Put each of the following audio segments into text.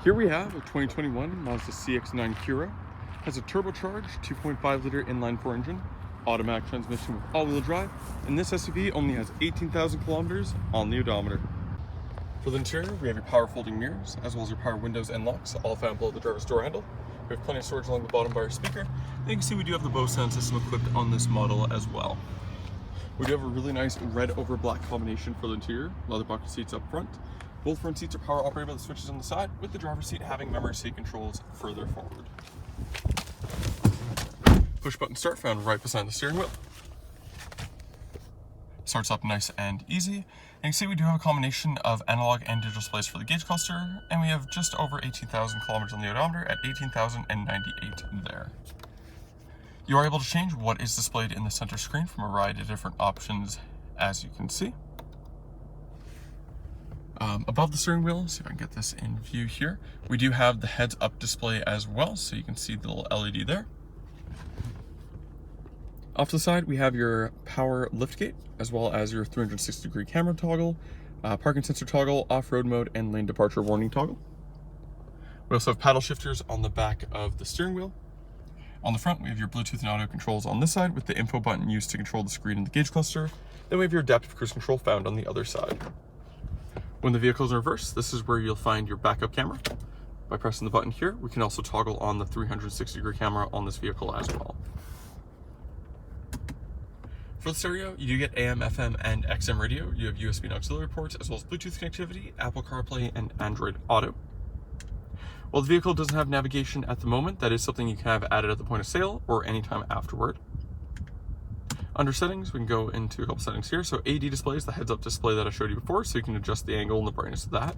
Here we have a 2021 Mazda CX-9 Kuro. Has a turbocharged 2.5 liter inline-4 engine, automatic transmission with all-wheel drive, and this SUV only has 18,000 kilometers on the odometer. For the interior, we have your power folding mirrors, as well as your power windows and locks, all found below the driver's door handle. We have plenty of storage along the bottom by our speaker. And you can see we do have the Bose sound system equipped on this model as well. We do have a really nice red over black combination for the interior, leather bucket seats up front. Both front seats are power operated by the switches on the side, with the driver's seat having memory seat controls further forward. Push button start found right beside the steering wheel. Starts up nice and easy. And you can see we do have a combination of analog and digital displays for the gauge cluster, and we have just over 18,000 kilometers on the odometer at 18,098 there. You are able to change what is displayed in the center screen from a variety of different options, as you can see. Above the steering wheel, see if I can get this in view here, we do have the heads-up display as well, so you can see the little LED there. Off to the side, we have your power liftgate, as well as your 360-degree camera toggle, parking sensor toggle, off-road mode, and lane departure warning toggle. We also have paddle shifters on the back of the steering wheel. On the front, we have your Bluetooth and audio controls on this side, with the info button used to control the screen and the gauge cluster. Then we have your adaptive cruise control found on the other side. When the vehicle is in reverse, this is where you'll find your backup camera. By pressing the button here, we can also toggle on the 360-degree camera on this vehicle as well. For the stereo, you do get AM, FM, and XM radio. You have USB and auxiliary ports, as well as Bluetooth connectivity, Apple CarPlay, and Android Auto. While the vehicle doesn't have navigation at the moment, that is something you can have added at the point of sale or anytime afterward. Under settings, we can go into a couple settings here. So AD display is the heads-up display that I showed you before, so you can adjust the angle and the brightness of that.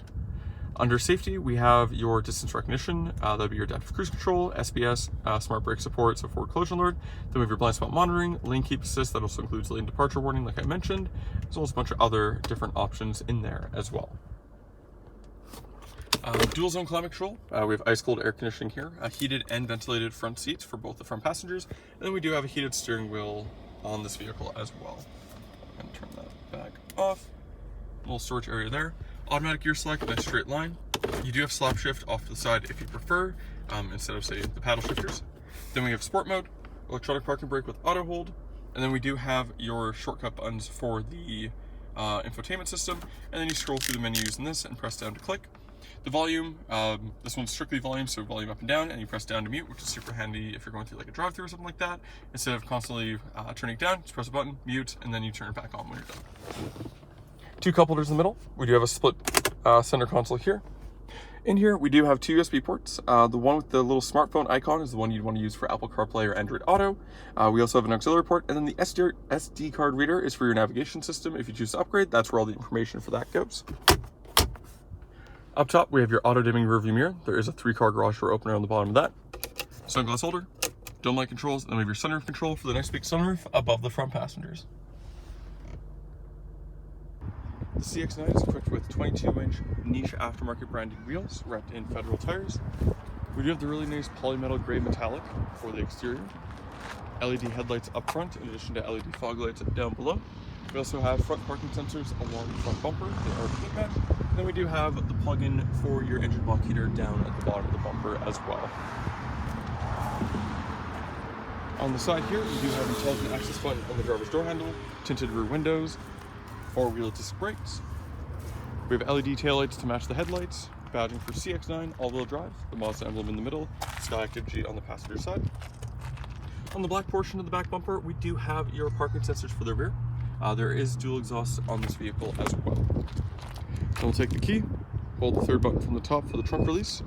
Under safety, we have your distance recognition, that'll be your adaptive cruise control, SBS, smart brake support, so forward collision alert. Then we have your blind spot monitoring, lane keep assist, that also includes lane departure warning like I mentioned, as well as a bunch of other different options in there as well. Dual zone climate control, we have ice cold air conditioning here, heated and ventilated front seats for both the front passengers, and then we do have a heated steering wheel on this vehicle as well. I'm gonna turn that back off. Little storage area there. Automatic gear select, nice straight line. You do have slap shift off to the side if you prefer, instead of, say, the paddle shifters. Then we have sport mode, electronic parking brake with auto hold, and then we do have your shortcut buttons for the infotainment system, and then you scroll through the menu using this and press down to click. The volume, this one's strictly volume, so volume up and down, and you press down to mute, which is super handy if you're going through like a drive-thru or something like that. Instead of constantly turning it down, just press a button, mute, and then you turn it back on when you're done. Two cup holders in the middle. We do have a split center console here. In here, we do have two USB ports. The one with the little smartphone icon is the one you'd want to use for Apple CarPlay or Android Auto. We also have an auxiliary port, and then the SD card reader is for your navigation system. If you choose to upgrade, that's where all the information for that goes. Up top, we have your auto-dimming rearview mirror. There is a 3-car garage door opener on the bottom of that. Sunglass holder, dome light controls, and then we have your sunroof control for the nice big sunroof above the front passengers. The CX-9 is equipped with 22-inch niche aftermarket branded wheels wrapped in Federal tires. We do have the really nice polymetal gray metallic for the exterior. LED headlights up front, in addition to LED fog lights down below. We also have front parking sensors along the front bumper. They are paint matte. And then we do have the plug-in for your engine block heater down at the bottom of the bumper as well. On the side here, we do have an intelligent access button on the driver's door handle, tinted rear windows, four-wheel disc brakes. We have LED taillights to match the headlights, badging for CX-9 all-wheel drive, the Mazda emblem in the middle, Skyactiv G on the passenger side. On the black portion of the back bumper, we do have your parking sensors for the rear. There is dual exhaust on this vehicle as well. Then we'll take the key, hold the third button from the top for the trunk release.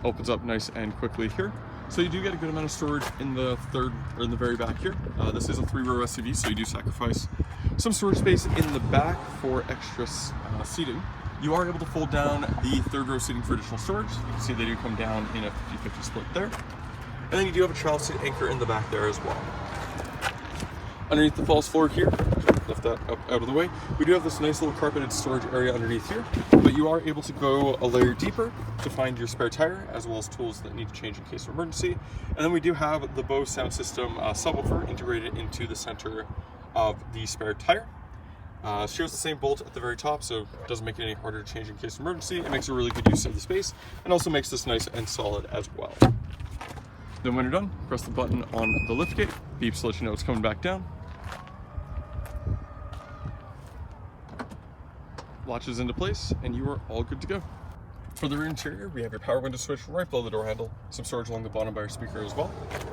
Opens up nice and quickly here. So you do get a good amount of storage in the very back here. This is a 3-row SUV, so you do sacrifice some storage space in the back for extra seating. You are able to fold down the 3rd row seating for additional storage. You can see they do come down in a 50-50 split there. And then you do have a child seat anchor in the back there as well. Underneath the false floor here, lift that up out of the way, we do have this nice little carpeted storage area underneath here, but you are able to go a layer deeper to find your spare tire, as well as tools that need to change in case of emergency. And then we do have the Bose sound system subwoofer integrated into the center of the spare tire. Shares the same bolt at the very top, so it doesn't make it any harder to change in case of emergency. It makes a really good use of the space, and also makes this nice and solid as well. Then when you're done, press the button on the liftgate. Beeps to let you know it's coming back down. Latches into place, and you are all good to go. For the rear interior, we have your power window switch right below the door handle, some storage along the bottom by your speaker as well.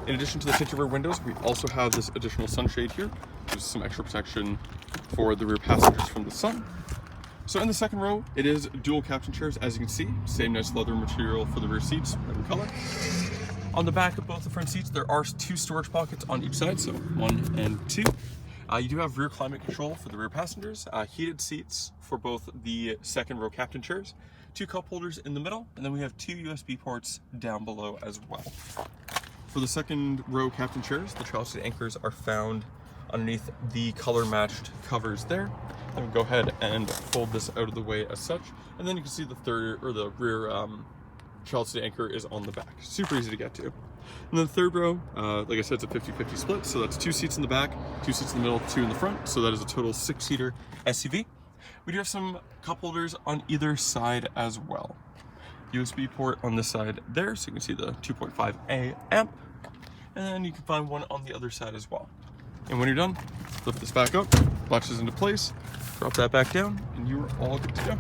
In addition to the tinted rear windows, we also have this additional sunshade here, which is some extra protection for the rear passengers from the sun. So in the second row, it is dual captain chairs, as you can see. Same nice leather material for the rear seats, red in color. On the back of both the front seats, there are 2 storage pockets on each side, so 1 and 2. You do have rear climate control for the rear passengers, heated seats for both the second row captain chairs, 2 cup holders in the middle, and then we have 2 USB ports down below as well. For the second row captain chairs, the child seat anchors are found underneath the color matched covers there. Then we go ahead and fold this out of the way as such, and then you can see the rear child seat anchor is on the back. Super easy to get to. And then the third row, like I said, it's a 50-50 split, so that's 2 seats in the back, 2 seats in the middle, 2 in the front, so that is a total 6-seater SUV. We do have some cup holders on either side as well. USB port on this side there, so you can see the 2.5 amp, and then you can find one on the other side as well. And when you're done, lift this back up, latches into place, drop that back down, and you are all good to go.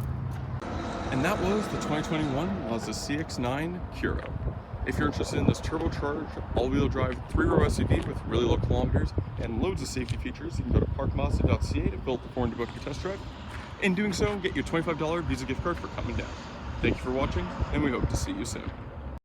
And that was the 2021 Mazda CX-9 Kuro. If you're interested in this turbocharged, all-wheel drive 3-row SUV with really low kilometers and loads of safety features, you can go to parkmazda.ca to fill out the form to book your test drive. In doing so, get you a $25 Visa gift card for coming down. Thank you for watching, and we hope to see you soon.